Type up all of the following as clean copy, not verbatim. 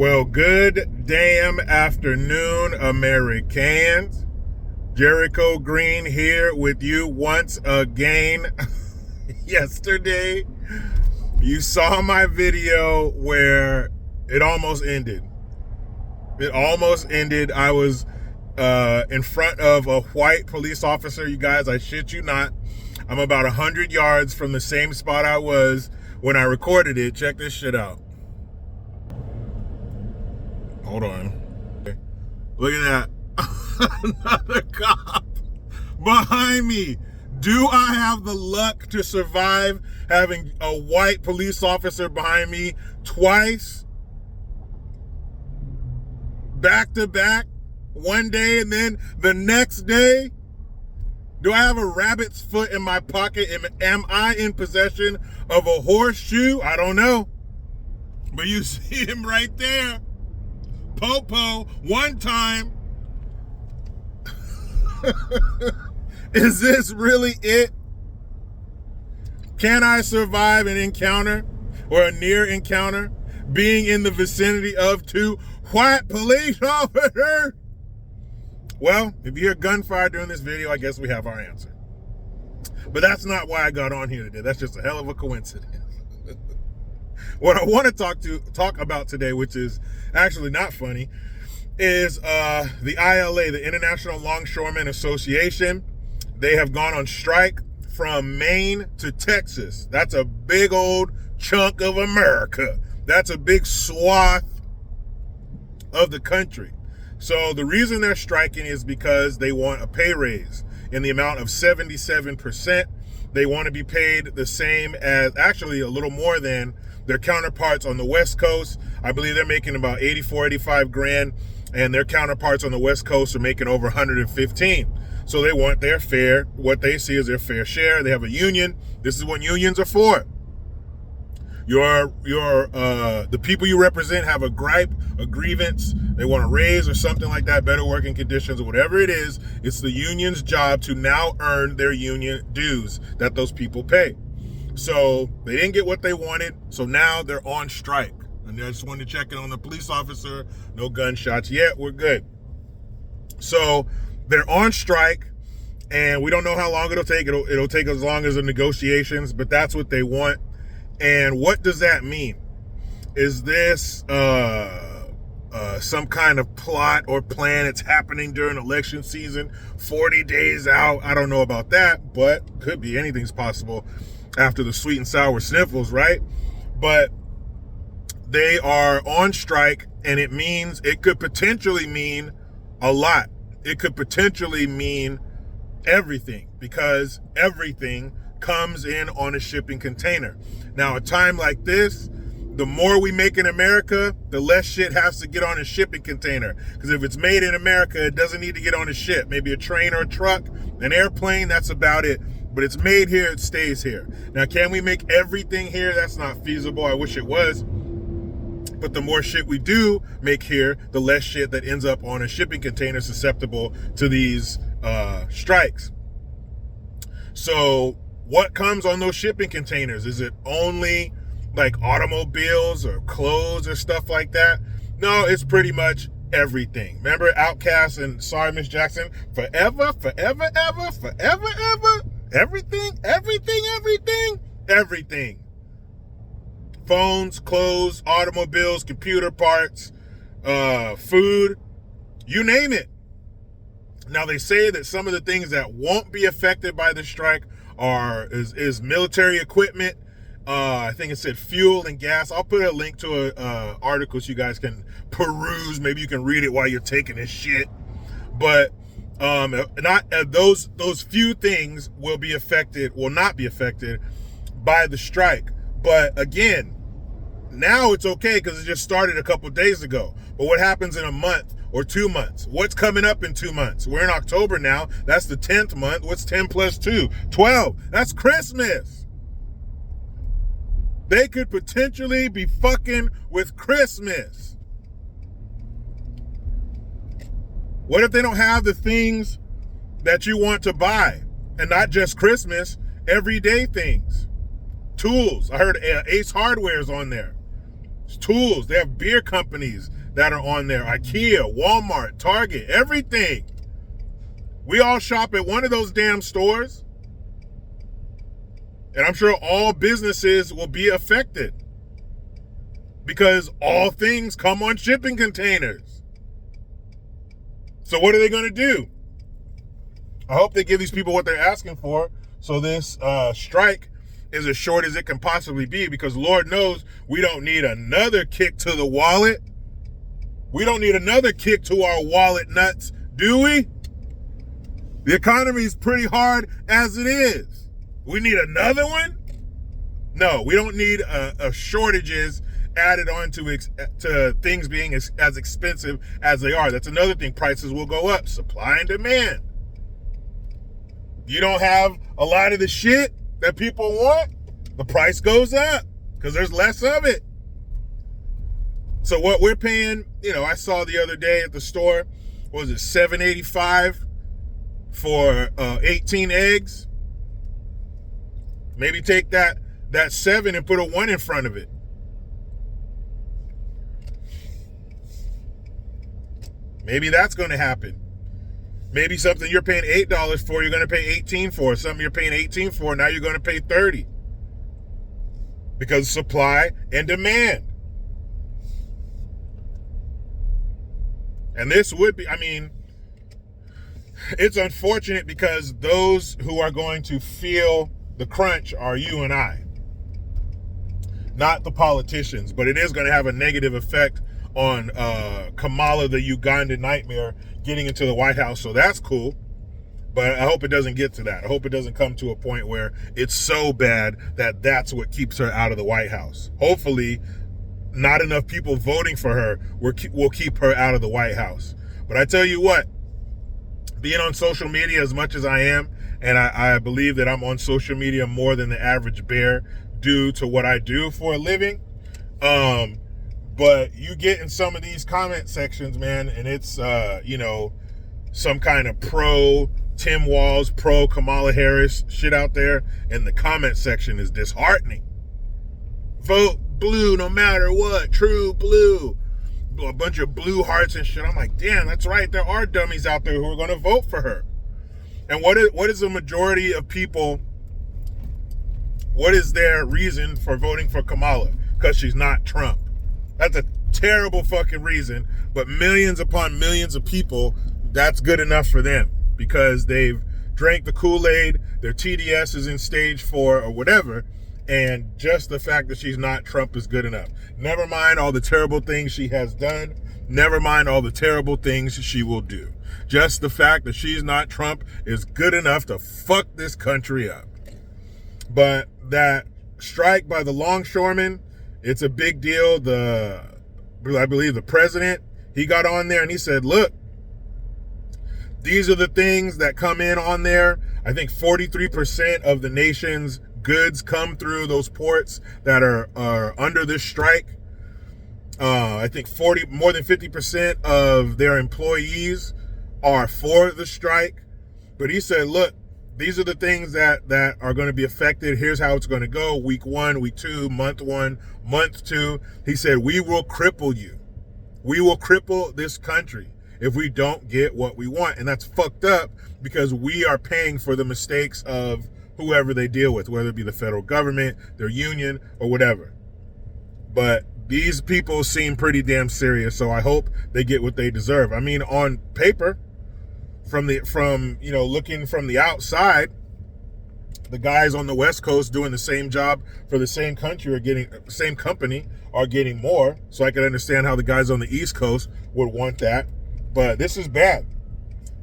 Well, good damn afternoon, AmeriCANS. Jericho Green here with you once again. Yesterday, you saw my video where it almost ended. I was in front of a white police officer. You guys, I shit you not. I'm about 100 yards from the same spot I was when I recorded it. Check this shit out. Hold on. Look at that. Another cop behind me. Do I have the luck to survive having a white police officer behind me twice? Back to back? One day and then the next day? Do I have a rabbit's foot in my pocket? Am I in possession of a horseshoe? I don't know. But you see him right there. Popo, one time. Is this really it? Can I survive an encounter or a near encounter being in the vicinity of two white police officers? Well, if you hear gunfire during this video, I guess we have our answer. But that's not why I got on here today. That's just a hell of a coincidence. What I want to talk about today, which is actually not funny, is the ILA, the International Longshoremen Association. They have gone on strike from Maine to Texas. That's a big old chunk of America. That's a big swath of the country. So the reason they're striking is because they want a pay raise in the amount of 77%. They want to be paid the same as, actually a little more than, their counterparts on the West Coast. I believe they're making about 85 grand, and their counterparts on the West Coast are making over 115. So they want their fair, what they see as their fair share. They have a union. This is what unions are for. The people you represent have a gripe, a grievance, they want a raise or something like that, better working conditions or whatever it is. It's the union's job to now earn their union dues that those people pay. So they didn't get what they wanted, so now they're on strike. And I just wanted to check in on the police officer. No gunshots yet, we're good. So they're on strike, and we don't know how long it'll take. It'll take as long as the negotiations, but that's what they want. And what does that mean? Is this some kind of plot or plan? It's happening during election season, 40 days out. I don't know about that, but could be. Anything's possible after the sweet and sour sniffles, right? But they are on strike, and it could potentially mean a lot. It could potentially mean everything, because everything comes in on a shipping container. Now, a time like this, the more we make in America, the less shit has to get on a shipping container. Because if it's made in America, it doesn't need to get on a ship. Maybe a train or a truck, an airplane, that's about it. But it's made here, it stays here. Now, can we make everything here? That's not feasible. I wish it was. But the more shit we do make here, the less shit that ends up on a shipping container susceptible to these strikes. So what comes on those shipping containers? Is it only like automobiles or clothes or stuff like that? No, it's pretty much everything. Remember Outkast and Sorry Miss Jackson? Forever, forever, ever, forever, ever. Everything. Phones, clothes, automobiles, computer parts, food, you name it. Now, they say that some of the things that won't be affected by the strike is military equipment. I think it said fuel and gas. I'll put a link to a article so you guys can peruse. Maybe you can read it while you're taking this shit. But those few things will not be affected by the strike. But again, now it's okay because it just started a couple days ago. But what happens in a month or 2 months? What's coming up in 2 months? We're in October now. That's the 10th month. What's 10 plus 2? 12. That's Christmas. They could potentially be fucking with Christmas. What if they don't have the things that you want to buy? And not just Christmas, everyday things. Tools. I heard Ace Hardware's on there. tools. They have beer companies that are on there. IKEA, Walmart, Target, everything. We all shop at one of those damn stores. And I'm sure all businesses will be affected because all things come on shipping containers. So what are they going to do? I hope they give these people what they're asking for, so this strike is as short as it can possibly be, because Lord knows we don't need another kick to the wallet. We don't need another kick to our wallet nuts, do we? The economy is pretty hard as it is. We need another one? No, we don't need shortages added on to things being as expensive as they are. That's another thing. Prices will go up. Supply and demand. You don't have a lot of the shit that people want, the price goes up because there's less of it. So what we're paying, I saw the other day at the store, what was it, $7.85 for 18 eggs? Maybe take that 7 and put a 1 in front of it. Maybe that's going to happen. Maybe something you're paying $8 for, you're going to pay $18 for. Something you're paying $18 for, now you're going to pay $30. Because supply and demand. And this would be, it's unfortunate because those who are going to feel the crunch are you and I. Not the politicians, but it is going to have a negative effect on Kamala, the Ugandan nightmare, getting into the White House. So that's cool. But I hope it doesn't get to that. I hope it doesn't come to a point where it's so bad that that's what keeps her out of the White House. Hopefully, not enough people voting for her will keep her out of the White House. But I tell you what, being on social media as much as I am, and I believe that I'm on social media more than the average bear due to what I do for a living, but you get in some of these comment sections, man, and it's, some kind of pro Tim Walz, pro Kamala Harris shit out there, and the comment section is disheartening. Vote blue no matter what, true blue. A bunch of blue hearts and shit. I'm like, damn, that's right. There are dummies out there who are going to vote for her. And what is the majority of people, what is their reason for voting for Kamala? Because she's not Trump. That's a terrible fucking reason, but millions upon millions of people, that's good enough for them because they've drank the Kool-Aid, their TDS is in stage 4 or whatever, and just the fact that she's not Trump is good enough. Never mind all the terrible things she has done. Never mind all the terrible things she will do. Just the fact that she's not Trump is good enough to fuck this country up. But that strike by the longshoremen, it's a big deal. I believe the president, he got on there and he said, look, these are the things that come in on there. I think 43% of the nation's goods come through those ports that are under this strike. I think more than 50% of their employees are for the strike. But he said, look, these are the things that are going to be affected. Here's how it's going to go. Week 1, week 2, month 1, month 2. He said, we will cripple you. We will cripple this country if we don't get what we want. And that's fucked up because we are paying for the mistakes of whoever they deal with, whether it be the federal government, their union, or whatever. But these people seem pretty damn serious, so I hope they get what they deserve. On paper, from looking from the outside, the guys on the West Coast doing the same job for the same company are getting more. So I can understand how the guys on the East Coast would want that. But this is bad.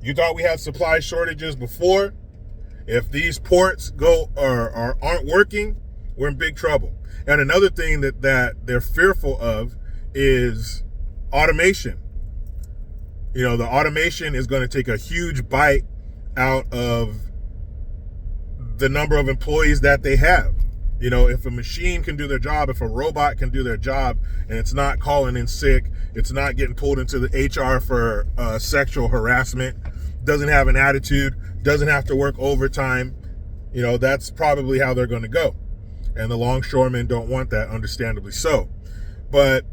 You thought we had supply shortages before? If these ports aren't working, we're in big trouble. And another thing that they're fearful of is automation. The automation is going to take a huge bite out of the number of employees that they have. If a machine can do their job, if a robot can do their job, and it's not calling in sick, it's not getting pulled into the HR for sexual harassment, doesn't have an attitude, doesn't have to work overtime, that's probably how they're going to go. And the longshoremen don't want that, understandably so. But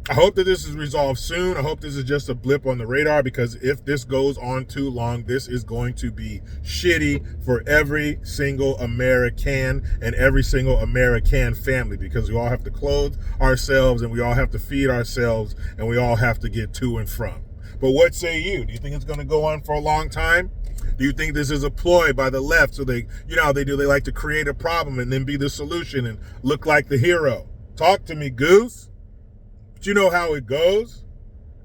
I hope that this is resolved soon. I hope this is just a blip on the radar, because if this goes on too long, this is going to be shitty for every single American and every single American family, because we all have to clothe ourselves and we all have to feed ourselves and we all have to get to and from. But what say you? Do you think it's going to go on for a long time? Do you think this is a ploy by the left? So they, you know how they do, they like to create a problem and then be the solution and look like the hero. Talk to me, goose. But you know how it goes.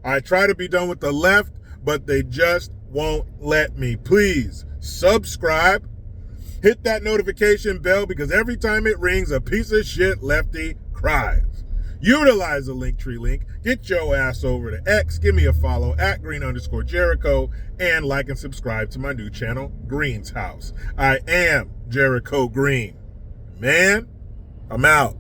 I try to be done with the left, but they just won't let me. Please subscribe. Hit that notification bell, because every time it rings, a piece of shit lefty cries. Utilize the Linktree link. Get your ass over to X. Give me a follow at @green_Jericho, and like and subscribe to my new channel, Green's House. I am Jericho Green. Man, I'm out.